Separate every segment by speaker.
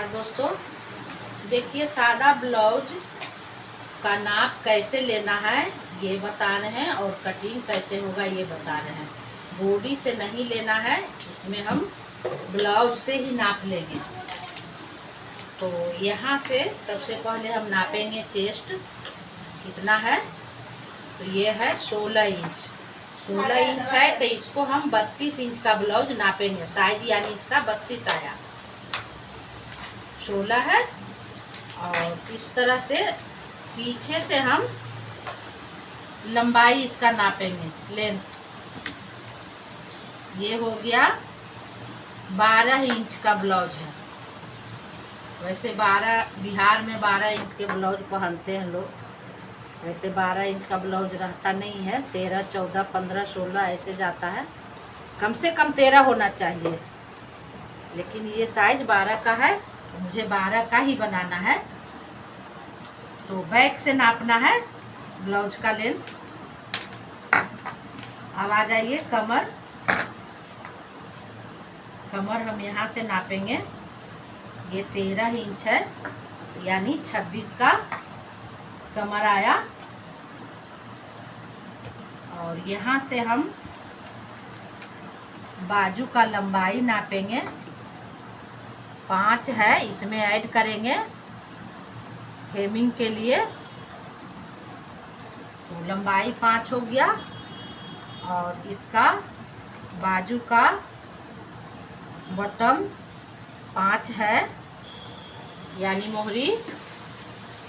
Speaker 1: नमस्कार दोस्तों, देखिए सादा ब्लाउज का नाप कैसे लेना है ये बता रहे हैं और कटिंग कैसे होगा ये बता रहे हैं। बॉडी से नहीं लेना है, इसमें हम ब्लाउज से ही नाप लेंगे। तो यहाँ से सबसे पहले हम नापेंगे चेस्ट कितना है। तो ये है 16 इंच। 16 इंच है तो इसको हम 32 इंच का ब्लाउज नापेंगे। साइज यानी इसका 32 आया, 16 है। और इस तरह से पीछे से हम लंबाई इसका नापेंगे, लेंथ। ये हो गया 12 इंच का ब्लाउज है। वैसे 12 बिहार में 12 इंच के ब्लाउज पहनते हैं लोग। वैसे 12 इंच का ब्लाउज रहता नहीं है, 13, 14, 15, 16 ऐसे जाता है। कम से कम 13 होना चाहिए, लेकिन ये साइज 12 का है, मुझे 12 का ही बनाना है। तो बैक से नापना है ब्लाउज का लेंथ। अब आ जाइए कमर। कमर हम यहाँ से नापेंगे। ये 13 इंच है, यानी 26 का कमर आया। और यहाँ से हम बाजू का लंबाई नापेंगे। 5 है, इसमें ऐड करेंगे हेमिंग के लिए। तो लंबाई 5 हो गया। और इसका बाजू का बॉटम 5 है, यानी मोहरी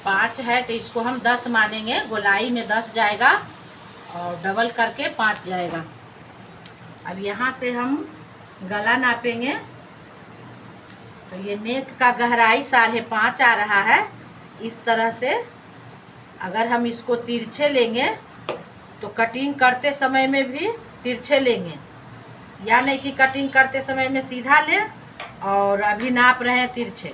Speaker 1: 5 है। तो इसको हम 10 मानेंगे। गोलाई में 10 जाएगा और डबल करके 5 जाएगा। अब यहाँ से हम गला नापेंगे। तो ये नेक का गहराई 5.5 आ रहा है। इस तरह से अगर हम इसको तिरछे लेंगे तो कटिंग करते समय में भी तिरछे लेंगे, या नहीं कि कटिंग करते समय में सीधा लें और अभी नाप रहे हैं तिरछे।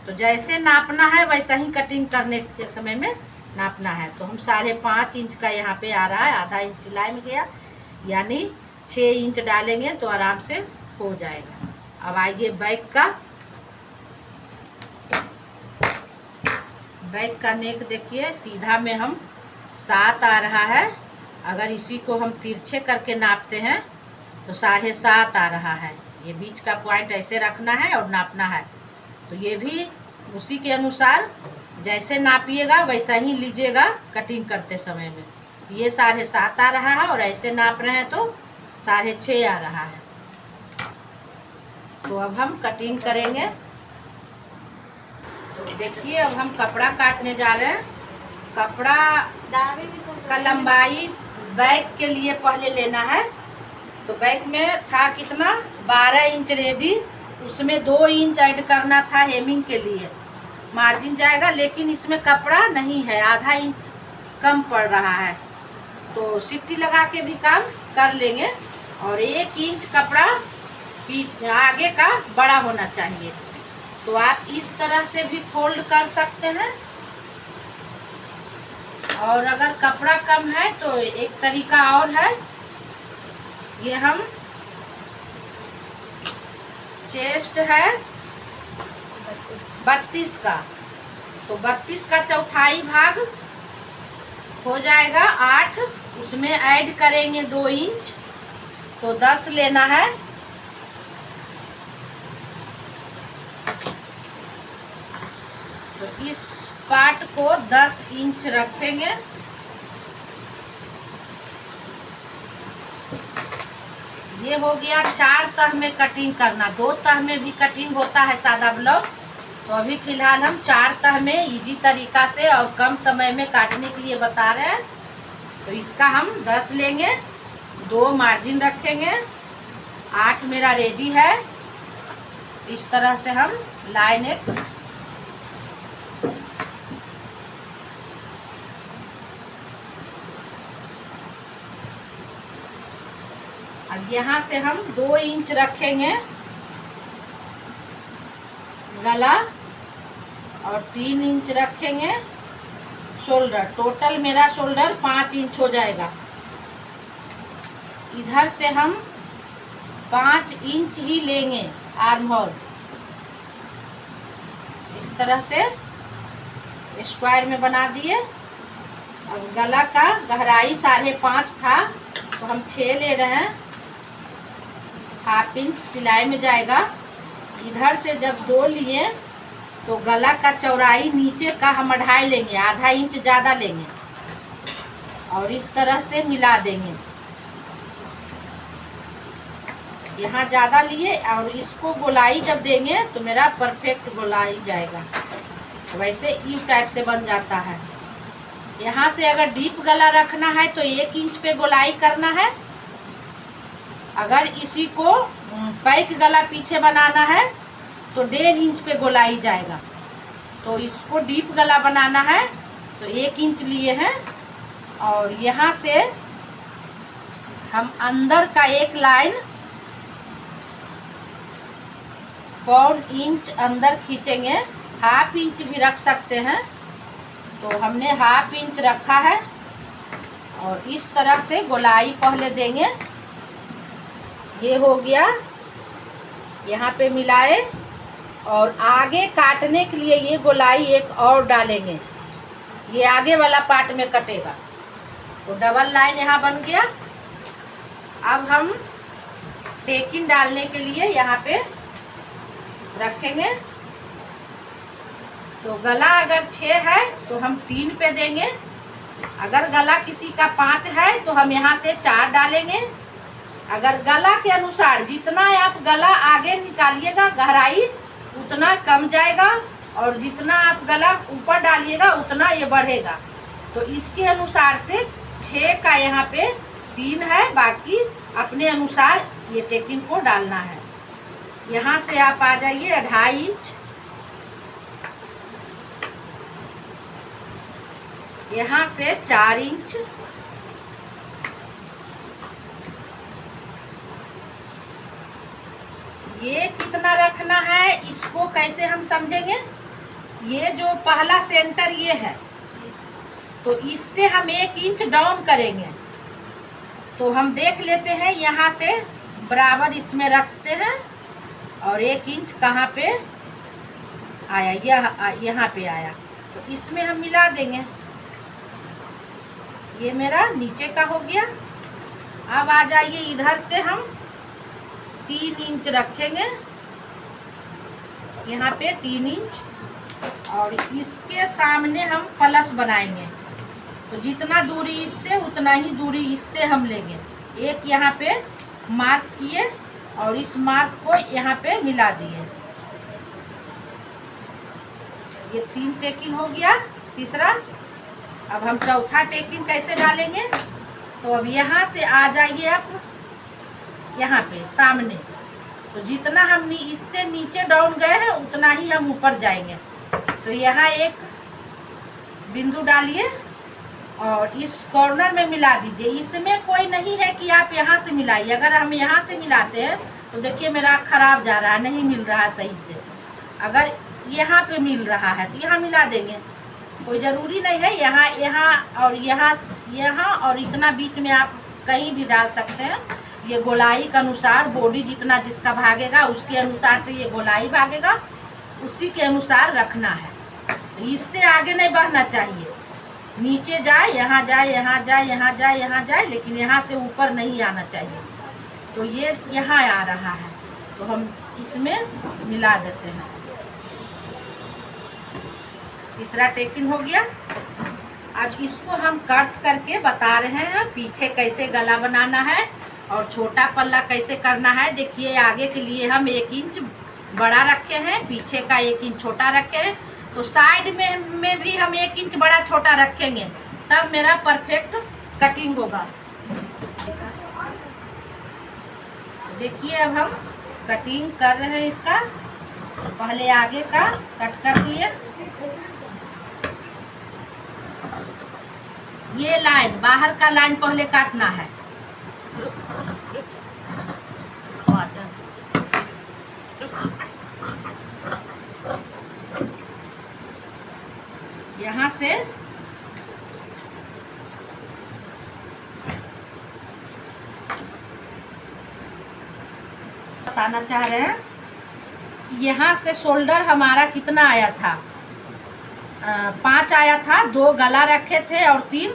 Speaker 1: तो जैसे नापना है वैसा ही कटिंग करने के समय में नापना है। तो हम 5.5 इंच का यहाँ पे आ रहा है, आधा इंच सिलाई में गया, यानी 6 इंच डालेंगे तो आराम से हो जाएगा। अब आइए बैक का। बैक का नेक देखिए, सीधा में हम 7 आ रहा है। अगर इसी को हम तिरछे करके नापते हैं तो 7.5 आ रहा है। ये बीच का पॉइंट ऐसे रखना है और नापना है। तो ये भी उसी के अनुसार जैसे नापिएगा वैसा ही लीजिएगा कटिंग करते समय में। ये 7.5 आ रहा है और ऐसे नाप रहे हैं तो 6.5 आ रहा है। तो अब हम कटिंग करेंगे। तो देखिए अब हम कपड़ा काटने जा रहे हैं। कपड़ा का लंबाई बैक के लिए पहले लेना है। तो बैक में था कितना, 12 इंच रेडी, उसमें 2 इंच ऐड करना था हेमिंग के लिए, मार्जिन जाएगा। लेकिन इसमें कपड़ा नहीं है, आधा इंच कम पड़ रहा है। तो सिट्टी लगा के भी काम कर लेंगे। और 1 इंच कपड़ा आगे का बड़ा होना चाहिए। तो आप इस तरह से भी फोल्ड कर सकते हैं। और अगर कपड़ा कम है तो एक तरीका और है। ये हम चेस्ट है 32 का, तो 32 का चौथाई भाग हो जाएगा 8। उसमें ऐड करेंगे 2 इंच, तो 10 लेना है। तो इस पार्ट को 10 इंच रखेंगे। ये हो गया 4 तह में कटिंग करना। 2 तह में भी कटिंग होता है सादा ब्लाउज। तो अभी फिलहाल हम 4 तह में इजी तरीका से और कम समय में काटने के लिए बता रहे हैं। तो इसका हम 10 लेंगे, 2 मार्जिन रखेंगे, 8 मेरा रेडी है। इस तरह से हम लाइन एक अब यहाँ से हम 2 इंच रखेंगे गला और 3 इंच रखेंगे शोल्डर। टोटल मेरा शोल्डर 5 इंच हो जाएगा। इधर से हम 5 इंच ही लेंगे आर्म होल। इस तरह से स्क्वायर में बना दिए। अब गला का गहराई 5.5 था तो हम 6 ले रहे हैं। 1/2 इंच सिलाई में जाएगा। इधर से जब 2 लिए तो गला का चौड़ाई नीचे का हम 2.5 लेंगे, आधा इंच ज़्यादा लेंगे और इस तरह से मिला देंगे। यहाँ ज़्यादा लिए और इसको गोलाई जब देंगे तो मेरा परफेक्ट गोलाई जाएगा। वैसे यू टाइप से बन जाता है। यहाँ से अगर डीप गला रखना है तो 1 इंच पे गोलाई करना है। अगर इसी को पैक गला पीछे बनाना है तो 1.5 इंच पे गोलाई जाएगा। तो इसको डीप गला बनाना है तो 1 इंच लिए हैं और यहाँ से हम अंदर का एक लाइन 1/4 इंच अंदर खींचेंगे। 1/2 इंच भी रख सकते हैं। तो हमने 1/2 इंच रखा है और इस तरह से गोलाई पहले देंगे। ये हो गया। यहाँ पे मिलाए और आगे काटने के लिए ये गोलाई एक और डालेंगे। ये आगे वाला पार्ट में कटेगा तो डबल लाइन यहाँ बन गया। अब हम टेकिंग डालने के लिए यहाँ पे रखेंगे। तो गला अगर 6 है तो हम 3 पे देंगे। अगर गला किसी का 5 है तो हम यहाँ से 4 डालेंगे। अगर गला के अनुसार जितना आप गला आगे निकालिएगा गहराई उतना कम जाएगा और जितना आप गला ऊपर डालिएगा उतना ये बढ़ेगा। तो इसके अनुसार से 6 का यहाँ पे 3 है, बाकी अपने अनुसार ये टेकिंग को डालना है। यहाँ से आप आ जाइए 2.5 इंच, यहाँ से 4 इंच, ये कितना रखना है इसको कैसे हम समझेंगे। ये जो पहला सेंटर ये है तो इससे हम 1 इंच डाउन करेंगे। तो हम देख लेते हैं यहाँ से बराबर इसमें रखते हैं और 1 इंच कहाँ पे आया, यहाँ पे आया तो इसमें हम मिला देंगे। ये मेरा नीचे का हो गया। अब आ जाइए इधर से हम 3 इंच रखेंगे, यहाँ पे 3 इंच और इसके सामने हम प्लस बनाएंगे। तो जितना दूरी इससे उतना ही दूरी इससे हम लेंगे। एक यहाँ पे मार्क किए और इस मार्क को यहाँ पे मिला दिए। ये 3 टेकिंग हो गया। तीसरा अब हम चौथा टेकिंग कैसे डालेंगे। तो अब यहाँ से आ जाइए आप यहाँ पे सामने। तो जितना हम इससे नीचे डाउन गए हैं उतना ही हम ऊपर जाएंगे। तो यहाँ एक बिंदु डालिए और इस कॉर्नर में मिला दीजिए। इसमें कोई नहीं है कि आप यहाँ से मिलाइए। अगर हम यहाँ से मिलाते हैं तो देखिए मेरा खराब जा रहा है, नहीं मिल रहा है सही से। अगर यहाँ पे मिल रहा है तो यहाँ मिला देंगे, कोई ज़रूरी नहीं है। यहाँ और इतना बीच में आप कहीं भी डाल सकते हैं। ये गोलाई के अनुसार बॉडी जितना जिसका भागेगा उसके अनुसार से ये गोलाई भागेगा, उसी के अनुसार रखना है। इससे आगे नहीं बढ़ना चाहिए। नीचे जाए, यहाँ जाए, यहाँ जाए, यहाँ जाए, यहाँ जाए, लेकिन यहाँ से ऊपर नहीं आना चाहिए। तो ये यहाँ आ रहा है तो हम इसमें मिला देते हैं। तीसरा टेकिंग हो गया। आज इसको हम कट करके बता रहे हैं पीछे कैसे गला बनाना है और छोटा पल्ला कैसे करना है। देखिए आगे के लिए हम 1 इंच बड़ा रखे हैं, पीछे का 1 इंच छोटा रखे हैं। तो साइड में भी हम 1 इंच बड़ा छोटा रखेंगे तब मेरा परफेक्ट कटिंग होगा। देखिए अब हम कटिंग कर रहे हैं इसका। पहले आगे का कट कर दिए। ये लाइन बाहर का लाइन पहले काटना है। यहाँ से बताना चाह रहे हैं यहाँ से शोल्डर हमारा कितना आया था, 5 आया था, 2 गला रखे थे और 3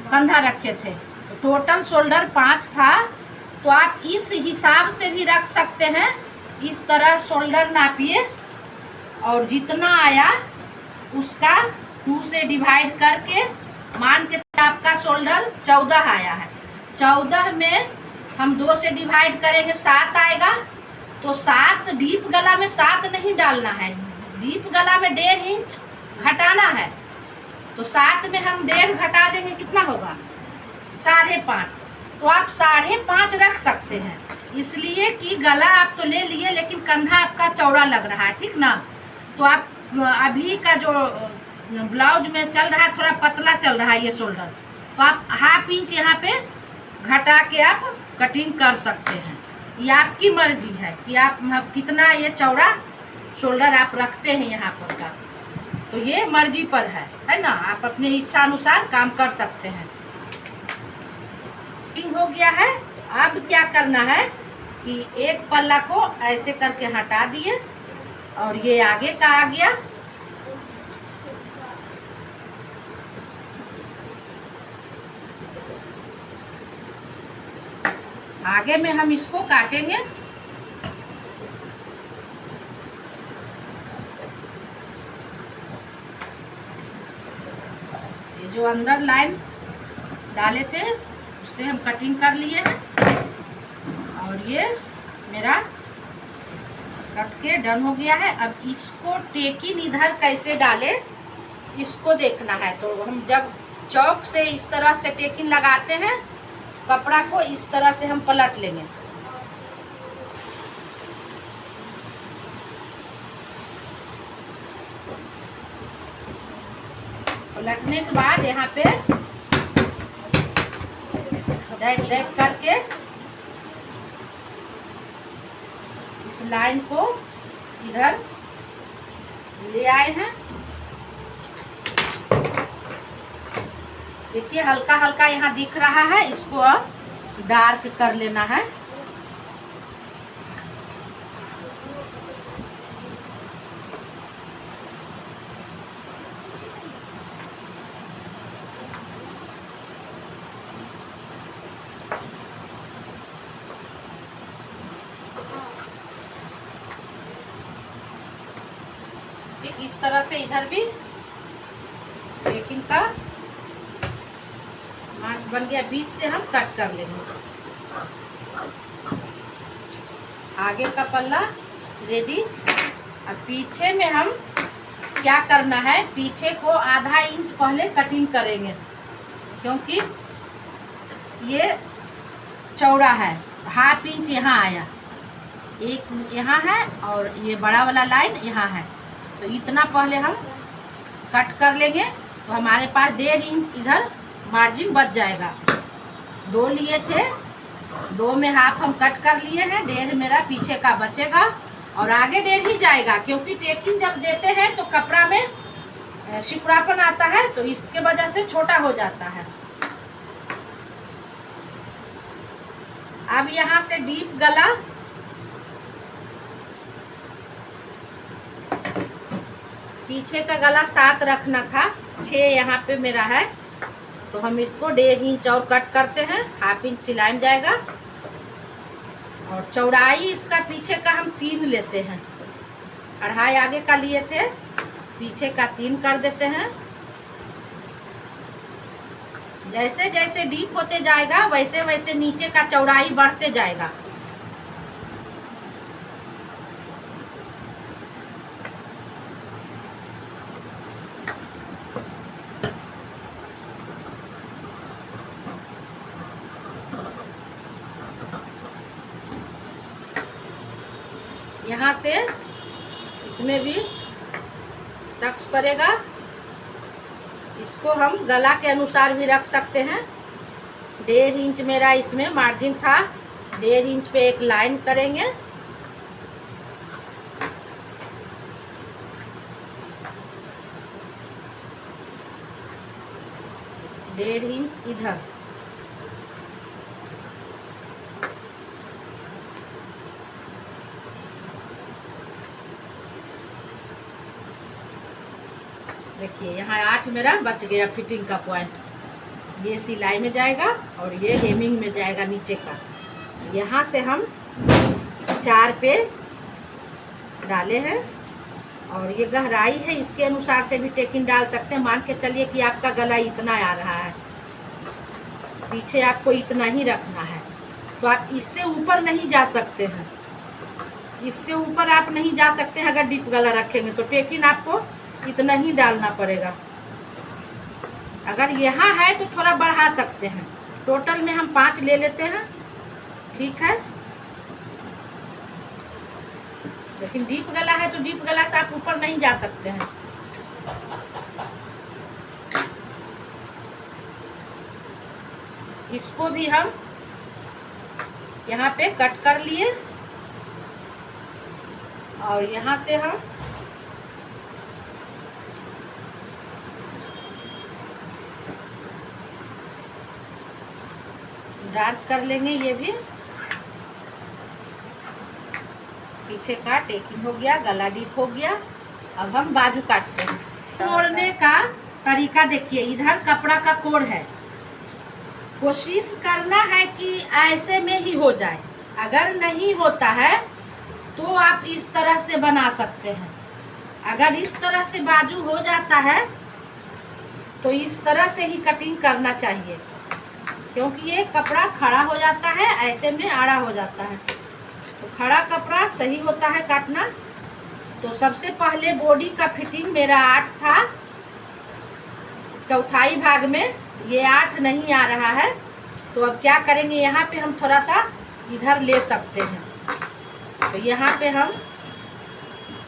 Speaker 1: कंधा रखे थे, तो टोटल शोल्डर 5 था। तो आप इस हिसाब से भी रख सकते हैं, इस तरह शोल्डर नापिए और जितना आया उसका 2 से डिवाइड करके मान के आपका शोल्डर 14 आया है। 14 में हम 2 से डिवाइड करेंगे 7 आएगा। तो 7 डीप गला में 7 नहीं डालना है, डीप गला में 1.5 इंच घटाना है। तो 7 में हम 1.5 घटा देंगे, कितना होगा 5.5। तो आप 5.5 रख सकते हैं, इसलिए कि गला आप तो ले लिए लेकिन कंधा आपका चौड़ा लग रहा है, ठीक ना। तो आप अभी का जो ब्लाउज में चल रहा है थोड़ा पतला चल रहा है ये शोल्डर, तो आप 1/2 इंच यहाँ पे घटा के आप कटिंग कर सकते हैं। ये आपकी मर्जी है कि आप कितना ये चौड़ा शोल्डर आप रखते हैं यहाँ पर का, तो ये मर्जी पर है ना। आप अपने इच्छा अनुसार काम कर सकते हैं। कटिंग हो गया है। अब क्या करना है कि एक पल्ला को ऐसे करके हटा दिए और ये आगे का आ गया। आगे में हम इसको काटेंगे। ये जो अंदर लाइन डाले थे उससे हम कटिंग कर लिए हैं और ये मेरा कट के डन हो गया है। अब इसको टेकिन इधर कैसे डालें इसको देखना है। तो हम जब चौक से इस तरह से टेकिन लगाते हैं, कपड़ा को इस तरह से हम पलट लेंगे। पलटने के बाद यहाँ पे ड्रैग करके इस लाइन को इधर ले आए हैं। देखिए हल्का हल्का यहाँ दिख रहा है, इसको अब डार्क कर लेना है। ठीक इस तरह से इधर भी टेकिंग का मार्क बन गया, बीच से हम कट कर लेंगे। आगे का पल्ला रेडी। अब पीछे में हम क्या करना है, पीछे को आधा इंच पहले कटिंग करेंगे क्योंकि ये चौड़ा है। 1/2 इंच यहाँ आया, एक यहाँ है और ये बड़ा वाला लाइन यहाँ है, तो इतना पहले हम कट कर लेंगे। तो हमारे पास 1.5 इंच इधर मार्जिन बच जाएगा। 2 लिए थे, 2 में हाफ हम कट कर लिए हैं, 1.5 मेरा पीछे का बचेगा और आगे 1.5 ही जाएगा क्योंकि टेकिंग जब देते हैं तो कपड़ा में सिकुड़ापन आता है, तो इसके वजह से छोटा हो जाता है। अब यहाँ से डीप गला पीछे का गला 7 रखना था, 6 यहाँ पे मेरा है, तो हम इसको 1.5 इंच और कट करते हैं। 1/2 इंच सिलाई में जाएगा और चौड़ाई इसका पीछे का हम 3 लेते हैं। 2.5 आगे का लिए थे, पीछे का 3 कर देते हैं। जैसे जैसे डीप होते जाएगा वैसे वैसे नीचे का चौड़ाई बढ़ते जाएगा। यहाँ से इसमें भी टक्स पड़ेगा, इसको हम गला के अनुसार भी रख सकते हैं। 1.5 इंच मेरा इसमें मार्जिन था, 1.5 इंच पे एक लाइन करेंगे। डेढ़ इंच इधर, देखिए यहाँ 8 मेरा बच गया फिटिंग का पॉइंट। ये सिलाई में जाएगा और ये हेमिंग में जाएगा नीचे का। यहाँ से हम 4 पे डाले हैं और ये गहराई है, इसके अनुसार से भी टेकिंग डाल सकते हैं। मान के चलिए कि आपका गला इतना आ रहा है, पीछे आपको इतना ही रखना है, तो आप इससे ऊपर नहीं जा सकते हैं। इससे ऊपर आप नहीं जा सकते हैं। अगर डीप गला रखेंगे तो टेकिंग आपको इतना ही डालना पड़ेगा। अगर यहाँ है तो थोड़ा बढ़ा सकते हैं। टोटल में हम 5 ले लेते हैं, ठीक है। लेकिन डीप गला है तो डीप गला से आप ऊपर नहीं जा सकते हैं। इसको भी हम यहाँ पे कट कर लिए और यहाँ से हम डार्क कर लेंगे। ये भी पीछे का टेकिंग हो गया, गला डीप हो गया। अब हम बाजू काटते हैं। तोड़ने का तरीका देखिए, इधर कपड़ा का कोण है, कोशिश करना है कि ऐसे में ही हो जाए। अगर नहीं होता है तो आप इस तरह से बना सकते हैं। अगर इस तरह से बाजू हो जाता है तो इस तरह से ही कटिंग करना चाहिए, क्योंकि ये कपड़ा खड़ा हो जाता है, ऐसे में आड़ा हो जाता है। तो खड़ा कपड़ा सही होता है काटना। तो सबसे पहले बॉडी का फिटिंग मेरा 8 था, चौथाई भाग में ये 8 नहीं आ रहा है। तो अब क्या करेंगे, यहाँ पे हम थोड़ा सा इधर ले सकते हैं। तो यहाँ पे हम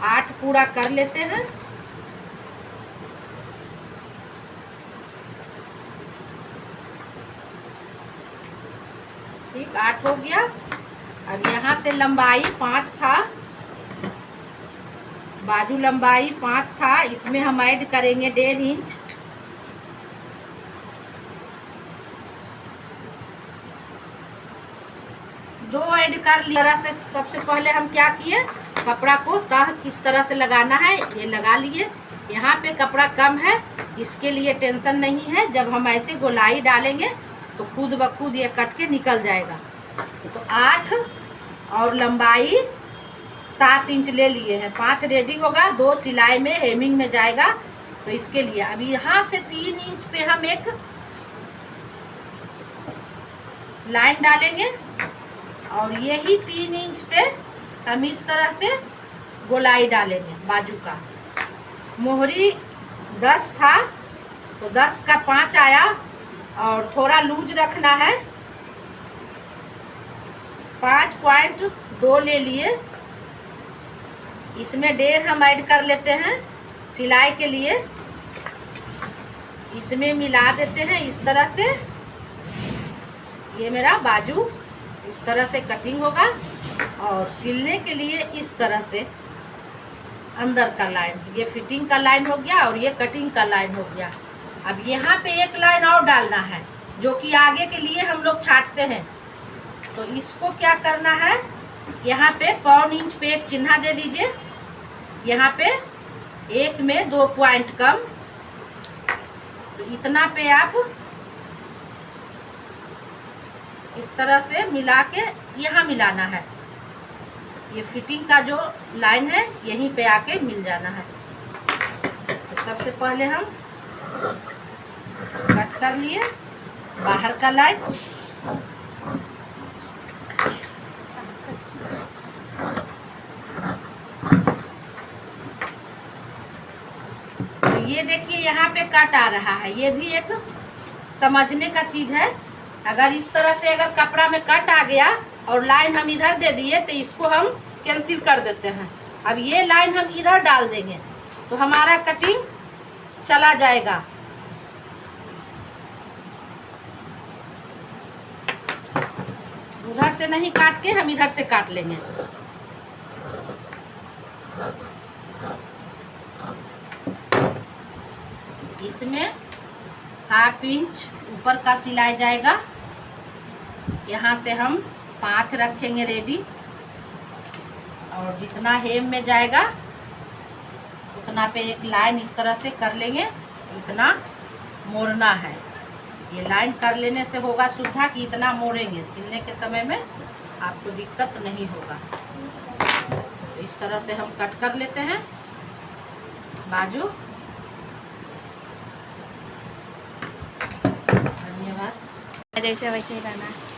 Speaker 1: 8 पूरा कर लेते हैं। ठीक, 8 हो गया। अब यहाँ से लंबाई 5 था, बाजू लंबाई 5 था, इसमें हम ऐड करेंगे 1.5 इंच। दो ऐड कर लिया। तरह से सबसे पहले हम क्या किए, कपड़ा को तह किस तरह से लगाना है ये लगा लिए। यहाँ पे कपड़ा कम है, इसके लिए टेंशन नहीं है। जब हम ऐसे गोलाई डालेंगे तो खुद ब खुद ये कट के निकल जाएगा। तो 8 और लंबाई 7 इंच ले लिए हैं। 5 रेडी होगा, 2 सिलाई में हेमिंग में जाएगा। तो इसके लिए अब यहाँ से 3 इंच पे हम एक लाइन डालेंगे और यही 3 इंच पे हम इस तरह से गोलाई डालेंगे बाजू का। मोहरी 10 था तो 10 का 5 आया और थोड़ा लूज रखना है। 5.2 ले लिए, इसमें 1.5 हम ऐड कर लेते हैं सिलाई के लिए। इसमें मिला देते हैं इस तरह से। ये मेरा बाजू इस तरह से कटिंग होगा और सिलने के लिए इस तरह से अंदर का लाइन, ये फिटिंग का लाइन हो गया और ये कटिंग का लाइन हो गया। अब यहाँ पे एक लाइन और डालना है जो कि आगे के लिए हम लोग छाटते हैं। तो इसको क्या करना है, यहाँ पे 1.25 इंच पे एक चिन्ह दे दीजिए। यहाँ पे 1 में 2 पॉइंट कम, तो इतना पे आप इस तरह से मिला के यहाँ मिलाना है। ये फिटिंग का जो लाइन है यहीं पे आके मिल जाना है। तो सबसे पहले हम कट कर लिए बाहर का लाइन। तो ये देखिए यहाँ पे कट आ रहा है, ये भी एक समझने का चीज है। अगर इस तरह से अगर कपड़ा में कट आ गया और लाइन हम इधर दे दिए तो इसको हम कैंसिल कर देते हैं। अब ये लाइन हम इधर डाल देंगे तो हमारा कटिंग चला जाएगा। उधर से नहीं काट के हम इधर से काट लेंगे। इसमें 1/2 इंच ऊपर का सिलाई जाएगा। यहाँ से हम 5 रखेंगे रेडी और जितना हेम में जाएगा इतना पे एक लाइन इस तरह से कर लेंगे, इतना मोड़ना है। ये लाइन कर लेने से होगा सुविधा कि इतना मोड़ेंगे, सिलने के समय में आपको दिक्कत नहीं होगा। इस तरह से हम कट कर लेते हैं बाजू। धन्यवाद।
Speaker 2: जैसे वैसे ही रहना है।